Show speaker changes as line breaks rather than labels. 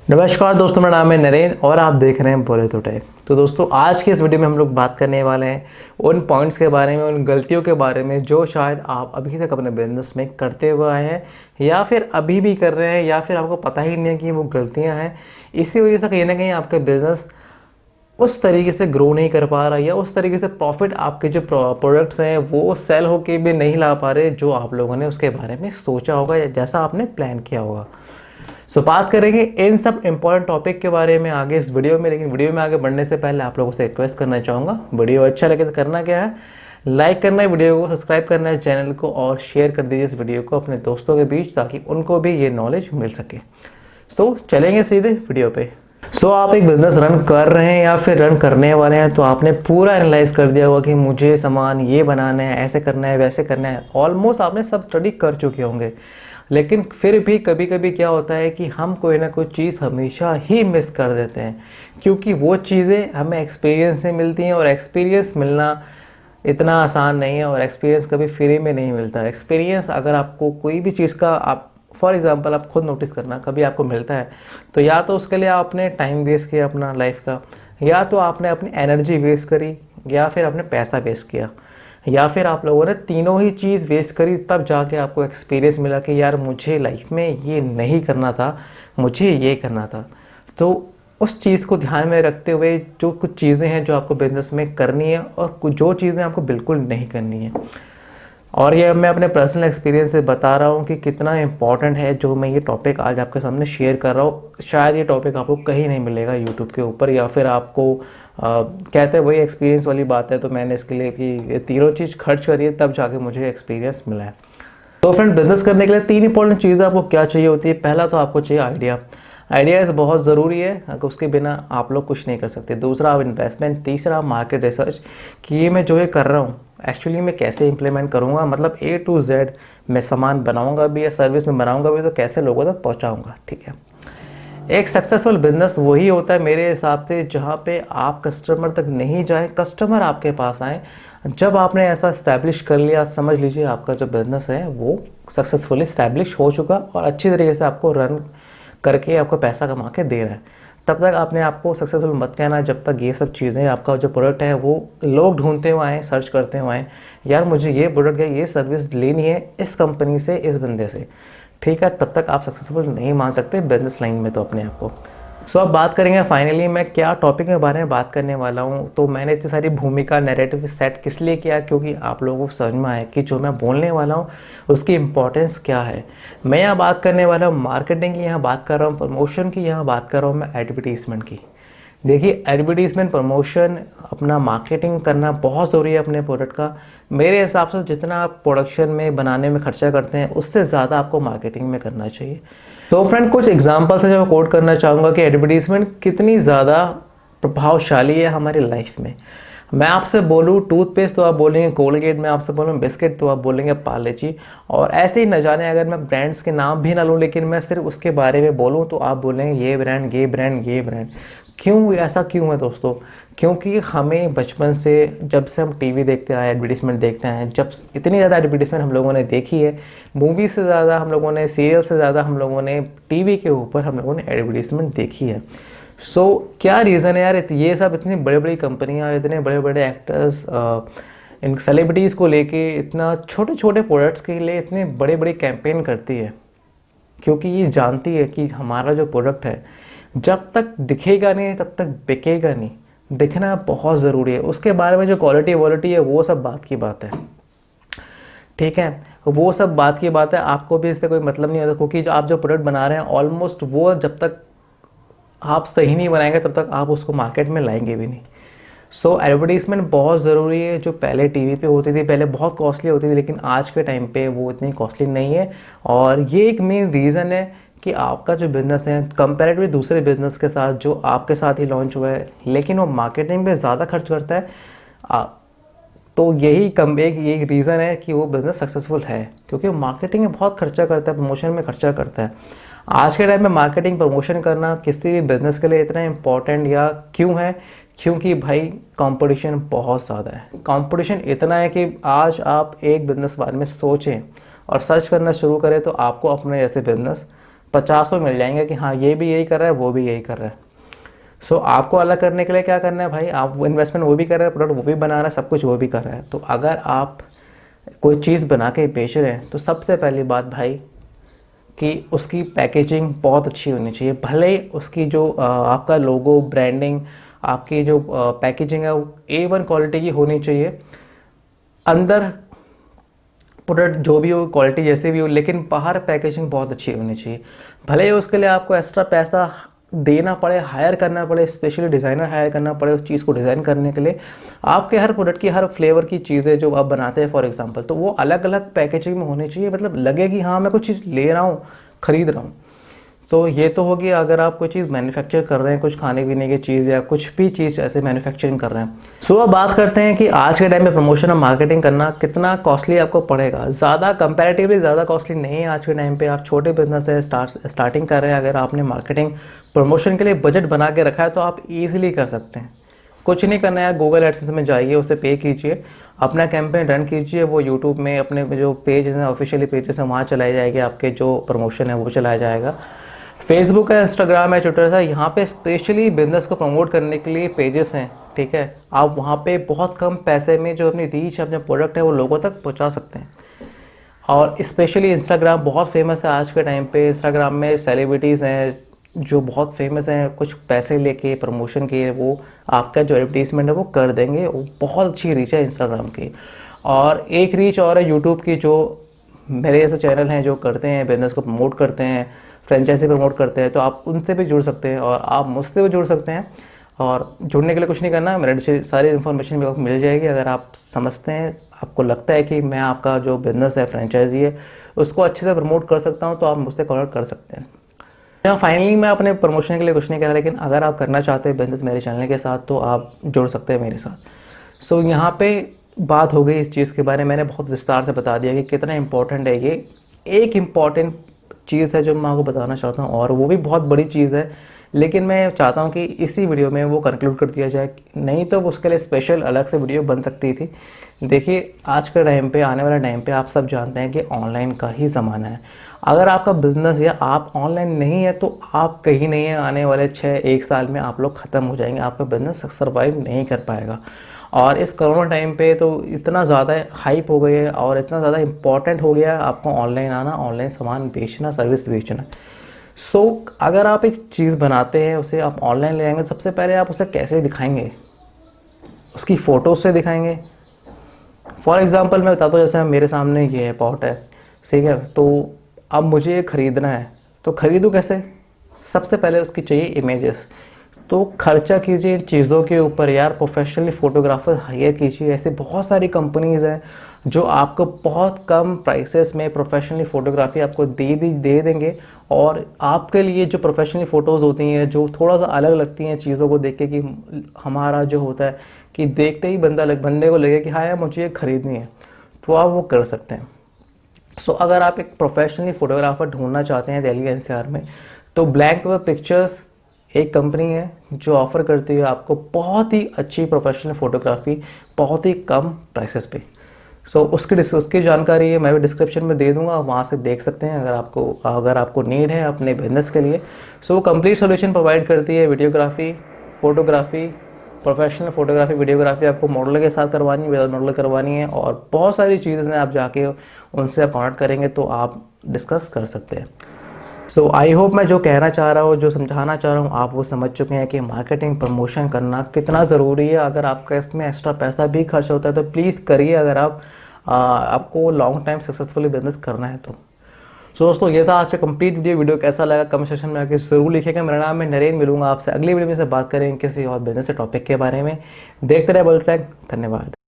नमस्कार दोस्तों, मेरा नाम है नरेंद्र और आप देख रहे हैं बोले तो टेक। तो दोस्तों, आज के इस वीडियो में हम लोग बात करने वाले हैं उन पॉइंट्स के बारे में, उन गलतियों के बारे में जो शायद आप अभी तक अपने बिजनेस में करते हुए आए हैं या फिर अभी भी कर रहे हैं या फिर आपको पता ही नहीं है कि वो गलतियां हैं। इसी वजह से कहीं ना कहीं आपका बिजनेस उस तरीके से ग्रो नहीं कर पा रहा या उस तरीके से प्रॉफिट आपके जो प्रोडक्ट्स हैं वो सेल होके भी नहीं ला पा रहे जो आप लोगों ने उसके बारे में सोचा होगा या जैसा आपने प्लान किया होगा। बात करेंगे इन सब इंपॉर्टेंट टॉपिक के बारे में आगे इस वीडियो में। लेकिन वीडियो में आगे बढ़ने से पहले आप लोगों से रिक्वेस्ट करना चाहूँगा, वीडियो अच्छा लगे तो करना क्या है, लाइक करना है वीडियो को, सब्सक्राइब करना है चैनल को और शेयर कर दीजिए इस वीडियो को अपने दोस्तों के बीच ताकि उनको भी ये नॉलेज मिल सके। चलेंगे सीधे वीडियो पे। आप एक बिज़नेस रन कर रहे हैं या फिर रन करने वाले हैं तो आपने पूरा एनालाइज कर दिया होगा कि मुझे सामान ये बनाना है, ऐसे करना है, वैसे करना है। ऑलमोस्ट आपने सब स्टडी कर चुके होंगे। लेकिन फिर भी कभी कभी क्या होता है कि हम कोई ना कोई चीज़ हमेशा ही मिस कर देते हैं, क्योंकि वो चीज़ें हमें एक्सपीरियंस से मिलती हैं और एक्सपीरियंस मिलना इतना आसान नहीं है और एक्सपीरियंस कभी फ्री में नहीं मिलता। एक्सपीरियंस अगर आपको कोई भी चीज़ का आप फॉर एग्ज़ाम्पल आप खुद नोटिस करना, कभी आपको मिलता है तो या तो उसके लिए आपने टाइम वेस्ट किया अपना लाइफ का, या तो आपने अपनी एनर्जी वेस्ट करी, या फिर आपने पैसा वेस्ट किया, या फिर आप लोगों ने तीनों ही चीज़ वेस्ट करी, तब जाके आपको एक्सपीरियंस मिला कि यार मुझे लाइफ में ये नहीं करना था, मुझे ये करना था। तो उस चीज़ को ध्यान में रखते हुए जो कुछ चीज़ें हैं जो आपको बिजनेस में करनी है और कुछ जो चीज़ें आपको बिल्कुल नहीं करनी है, और ये मैं अपने पर्सनल एक्सपीरियंस से बता रहा हूँ कि कितना इम्पॉर्टेंट है जो मैं ये टॉपिक आज आपके सामने शेयर कर रहा हूँ। शायद ये टॉपिक आपको कहीं नहीं मिलेगा यूट्यूब के ऊपर, या फिर आपको कहते हैं वही एक्सपीरियंस वाली बात है। तो मैंने इसके लिए कि ये तीनों चीज़ खर्च करी है तब जाके मुझे एक्सपीरियंस मिला है। तो फ्रेंड, बिजनेस करने के लिए तीन इंपॉर्टेंट चीज़ें आपको क्या चाहिए होती है। पहला तो आपको चाहिए आइडिया। आइडियाज़ बहुत ज़रूरी है, अगर उसके बिना आप लोग कुछ नहीं कर सकते। दूसरा आप इन्वेस्टमेंट, तीसरा मार्केट रिसर्च कि ये मैं जो ये कर रहा हूँ एक्चुअली मैं कैसे इंप्लीमेंट करूँगा, मतलब A to Z मैं सामान बनाऊँगा भी या सर्विस में बनाऊँगा भी तो कैसे लोगों तक पहुँचाऊँगा। ठीक है, एक सक्सेसफुल बिजनेस वही होता है मेरे हिसाब से जहाँ पे आप कस्टमर तक नहीं जाए, कस्टमर आपके पास आए। जब आपने ऐसा इस्टेब्लिश कर लिया, समझ लीजिए आपका जो बिज़नेस है वो सक्सेसफुली इस्टेब्लिश हो चुका और अच्छी तरीके से आपको रन करके आपको पैसा कमा के दे रहा है। तब तक आपने आपको सक्सेसफुल मत कहना जब तक ये सब चीज़ें, आपका जो प्रोडक्ट है वो लोग ढूंढते हुए आएँ, सर्च करते हुए आएँ, यार मुझे ये प्रोडक्ट या ये सर्विस लेनी है इस कंपनी से, इस बंदे से। ठीक है, तब तक आप सक्सेसफुल नहीं मान सकते बिजनेस लाइन में तो अपने आप को। अब बात करेंगे फाइनली मैं क्या टॉपिक के बारे में बात करने वाला हूँ। तो मैंने इतनी सारी भूमिका नैरेटिव सेट किस लिए किया, क्योंकि आप लोगों को समझ में आए कि जो मैं बोलने वाला हूँ उसकी इम्पोर्टेंस क्या है। मैं यहाँ बात करने वाला हूँ मार्केटिंग की, यहाँ बात कर रहा हूँ प्रमोशन की, यहाँ बात कर रहा हूँ मैं एडवर्टीज़मेंट की। देखिए, एडवर्टीज़मेंट, प्रमोशन, अपना मार्केटिंग करना बहुत ज़रूरी है अपने प्रोडक्ट का। मेरे हिसाब से जितना आप प्रोडक्शन में बनाने में खर्चा करते हैं उससे ज़्यादा आपको मार्केटिंग में करना चाहिए। तो फ्रेंड, कुछ एग्जांपल्स हैं जो मैं कोट करना चाहूँगा कि एडवर्टीज़मेंट कितनी ज़्यादा प्रभावशाली है हमारी लाइफ में। मैं आपसे बोलूँ टूथपेस्ट तो आप बोलेंगे कोलगेट, मैं आपसे बोलूँ बिस्किट तो आप बोलेंगे पार्ले-जी। और ऐसे ही न जाने अगर मैं ब्रांड्स के नाम भी ना लूँ लेकिन मैं सिर्फ उसके बारे में बोलूँ तो आप बोलेंगे ये ब्रांड, ये ब्रांड, ये ब्रांड। क्यों ऐसा क्यों है दोस्तों? क्योंकि हमें बचपन से जब से हम टीवी देखते आए, एडवर्टीज़मेंट देखते हैं, जब इतनी ज़्यादा एडवर्टीज़मेंट हम लोगों ने देखी है, मूवी से ज़्यादा हम लोगों ने, सीरियल से ज़्यादा हम लोगों ने टीवी के ऊपर हम लोगों ने एडवर्टीज़मेंट देखी है। क्या रीज़न है यार, ये सब इतनी बड़ी बड़ी कंपनियाँ, इतने बड़े बड़े एक्टर्स इन सेलिब्रिटीज़ को लेके इतना छोटे छोटे प्रोडक्ट्स के लिए इतने बड़े बड़े कैंपेन करती है? क्योंकि ये जानती है कि हमारा जो प्रोडक्ट है जब तक दिखेगा नहीं तब तक बिकेगा नहीं। दिखना बहुत ज़रूरी है, उसके बारे में जो क्वालिटी वॉलिटी है वो सब बात की बात है। ठीक है, वो सब बात की बात है, आपको भी इससे कोई मतलब नहीं होता, क्योंकि जो आप जो प्रोडक्ट बना रहे हैं ऑलमोस्ट वो जब तक आप सही नहीं बनाएंगे तब तक आप उसको मार्केट में लाएंगे भी नहीं। एडवर्टीज़मेंट बहुत ज़रूरी है। जो पहले टीवी पे होती थी, पहले बहुत कॉस्टली होती थी, लेकिन आज के टाइम पे वो इतनी कॉस्टली नहीं है। और ये एक मेन रीज़न है कि आपका जो बिज़नेस है कंपैरेटिवली दूसरे बिज़नेस के साथ जो आपके साथ ही लॉन्च हुआ है लेकिन वो मार्केटिंग पे ज़्यादा खर्च करता है, तो यही एक रीज़न है कि वो बिज़नेस सक्सेसफुल है, क्योंकि मार्केटिंग में बहुत खर्चा करता है, प्रमोशन में खर्चा करता है। आज के टाइम में मार्केटिंग प्रमोशन करना किसी भी बिज़नेस के लिए इतना इम्पॉर्टेंट या क्यों है? क्योंकि भाई कंपटीशन बहुत ज़्यादा है। कंपटीशन इतना है कि आज आप एक बिज़नेस बारे में सोचें और सर्च करना शुरू करें तो आपको अपने जैसे बिज़नेस 50 मिल जाएंगे कि हाँ ये भी यही कर रहा है, वो भी यही कर रहा है। सो आपको अलग करने के लिए क्या करना है भाई, आप वो इन्वेस्टमेंट वो भी कर रहे हैं, प्रोडक्ट वो भी बना रहा है, सब कुछ वो भी कर रहा है। तो अगर आप कोई चीज़ बना के बेच रहे हैं तो सबसे पहली बात भाई कि उसकी पैकेजिंग बहुत अच्छी होनी चाहिए। भले ही उसकी जो आपका लोगो, ब्रांडिंग, आपकी जो पैकेजिंग है वो A1 क्वालिटी की होनी चाहिए। अंदर प्रोडक्ट जो भी हो, क्वालिटी जैसे भी हो, लेकिन बाहर पैकेजिंग बहुत अच्छी होनी चाहिए। भले ही उसके लिए आपको एक्स्ट्रा पैसा देना पड़े, हायर करना पड़े, स्पेशली डिज़ाइनर हायर करना पड़े उस चीज़ को डिज़ाइन करने के लिए। आपके हर प्रोडक्ट की, हर फ्लेवर की चीज़ें जो आप बनाते हैं फॉर एग्जांपल, तो वो अलग अलग पैकेजिंग में होनी चाहिए, मतलब लगे कि हाँ मैं कुछ चीज़ ले रहा हूँ, ख़रीद रहा हूँ। तो ये तो होगी अगर आप कोई चीज़ मैन्युफैक्चर कर रहे हैं, कुछ खाने पीने की चीज़ या कुछ भी चीज़ ऐसे मैन्युफैक्चरिंग कर रहे हैं। सो अब बात करते हैं कि आज के टाइम में प्रमोशन और मार्केटिंग करना कितना कॉस्टली आपको पड़ेगा। ज़्यादा कंपैरेटिवली ज़्यादा कॉस्टली नहीं है आज के टाइम पे। आप छोटे बिजनेस से स्टार्टिंग कर रहे हैं, अगर आपने मार्केटिंग प्रमोशन के लिए बजट बना के रखा है तो आप ईजिली कर सकते हैं। कुछ नहीं करना है, गूगल एडसेंस में जाइए, उसे पे कीजिए, अपना कैंपेन रन कीजिए, वो यूट्यूब में अपने जो पेज हैं, ऑफिशियली पेजेस हैं, वहाँ चलाए जाएंगे, आपके जो प्रमोशन है वो चलाया जाएगा। फेसबुक है, इंस्टाग्राम है, ट्विटर है, यहाँ पे स्पेशली बिजनेस को प्रमोट करने के लिए पेजेस हैं, ठीक है। आप वहाँ पे बहुत कम पैसे में जो अपनी रीच है, अपने प्रोडक्ट है, वो लोगों तक पहुँचा सकते हैं। और स्पेशली इंस्टाग्राम बहुत फेमस है आज के टाइम पे। इंस्टाग्राम में सेलिब्रिटीज़ हैं जो बहुत फेमस हैं, कुछ पैसे लेके प्रमोशन के वो आपका जो एडवर्टीजमेंट है वो कर देंगे। वो बहुत अच्छी रीच है इंस्टाग्राम की। और एक रीच और है यूट्यूब की, जो मेरे जैसे चैनल हैं जो करते हैं, बिजनेस को प्रमोट करते हैं, फ्रेंचाइजी प्रमोट करते हैं, तो आप उनसे भी जुड़ सकते हैं और आप मुझसे भी जुड़ सकते हैं। और जुड़ने के लिए कुछ नहीं करना, मेरे सारी इन्फॉर्मेशन भी आपको मिल जाएगी। अगर आप समझते हैं, आपको लगता है कि मैं आपका जो बिज़नेस है, फ्रेंचाइजी है, उसको अच्छे से प्रमोट कर सकता हूँ, तो आप मुझसे कॉन्टैक्ट कर सकते हैं। यहाँ फाइनली मैं अपने प्रमोशन के लिए कुछ नहीं कह रहा, लेकिन अगर आप करना चाहते हैं बिज़नेस मेरे चैनल के साथ तो आप जुड़ सकते हैं मेरे साथ। सो यहाँ पे बात हो गई इस चीज़ के बारे में, मैंने बहुत विस्तार से बता दिया कि कितना इंपॉर्टेंट है ये। एक इम्पॉर्टेंट चीज़ है जो मैं आपको बताना चाहता हूँ, और वो भी बहुत बड़ी चीज़ है, लेकिन मैं चाहता हूँ कि इसी वीडियो में वो कंक्लूड कर दिया जाए, नहीं तो उसके लिए स्पेशल अलग से वीडियो बन सकती थी। देखिए आज के टाइम पे, आने वाले टाइम पे आप सब जानते हैं कि ऑनलाइन का ही ज़माना है। अगर आपका बिज़नेस या आप ऑनलाइन नहीं है तो आप कहीं नहीं है, आने वाले 1 साल में आप लोग ख़त्म हो जाएंगे, आपका बिज़नेस सर्वाइव नहीं कर पाएगा। और इस कोरोना टाइम पे तो इतना ज़्यादा हाइप हो गई है और इतना ज़्यादा इम्पॉर्टेंट हो गया है आपको ऑनलाइन आना, ऑनलाइन सामान बेचना, सर्विस बेचना। सो अगर आप एक चीज़ बनाते हैं, उसे आप ऑनलाइन ले आएंगे, तो सबसे पहले आप उसे कैसे दिखाएंगे, उसकी फ़ोटोज़ से दिखाएंगे। फॉर एग्ज़ाम्पल मैं बताता हूँ, जैसे मेरे सामने ये पॉट है, ठीक है, तो अब मुझे ख़रीदना है, तो ख़रीदूँ कैसे? सबसे पहले उसकी चाहिए इमेजेस। तो खर्चा कीजिए इन चीज़ों के ऊपर यार, प्रोफेशनली फ़ोटोग्राफर हायर कीजिए। ऐसे बहुत सारी कंपनीज़ हैं जो आपको बहुत कम प्राइसेस में प्रोफेशनली फ़ोटोग्राफी आपको दे देंगे। और आपके लिए जो प्रोफेशनली फ़ोटोज़ होती हैं, जो थोड़ा सा अलग लगती हैं चीज़ों को देख के, कि हमारा जो होता है कि देखते ही बंदे को लगे कि हाँ यार मुझे ये ख़रीदनी है, तो आप वो कर सकते हैं। सो अगर आप एक प्रोफेशनली फ़ोटोग्राफर ढूंढना चाहते हैं दिल्ली एनसीआर में, तो ब्लैंक पेपर पिक्चर्स एक कंपनी है जो ऑफ़र करती है आपको बहुत ही अच्छी प्रोफेशनल फ़ोटोग्राफी बहुत ही कम प्राइसेस पे। सो उसकी जानकारी है मैं भी डिस्क्रिप्शन में दे दूंगा, वहाँ से देख सकते हैं अगर आपको नीड है अपने बिजनेस के लिए। सो वो कंप्लीट सोल्यूशन प्रोवाइड करती है, videography, photography, professional photography, videography आपको मॉडल के साथ करवानी है, विदाउट मॉडल करवानी है, और बहुत सारी चीज़ें हैं। आप जाके उनसे आप कॉन्टैक्ट करेंगे तो आप डिस्कस कर सकते हैं। सो आई होप मैं जो कहना चाह रहा हूँ, जो समझाना चाह रहा हूँ, आप वो समझ चुके हैं कि मार्केटिंग प्रमोशन करना कितना ज़रूरी है। अगर आपका इसमें एक्स्ट्रा पैसा भी खर्च होता है तो प्लीज़ करिए, अगर आपको लॉन्ग टाइम सक्सेसफुली बिजनेस करना है तो। सो दोस्तों ये था आज का कंप्लीट वीडियो कैसा लगा कमेंट सेक्शन में आके ज़रूर लिखिएगा। मेरा नाम है नरेंद्र, मिलूंगा आपसे अगली वीडियो में से बात करेंगे किसी और बिजनेस के टॉपिक के बारे में। देखते रहे बुलेट ट्रैक। धन्यवाद।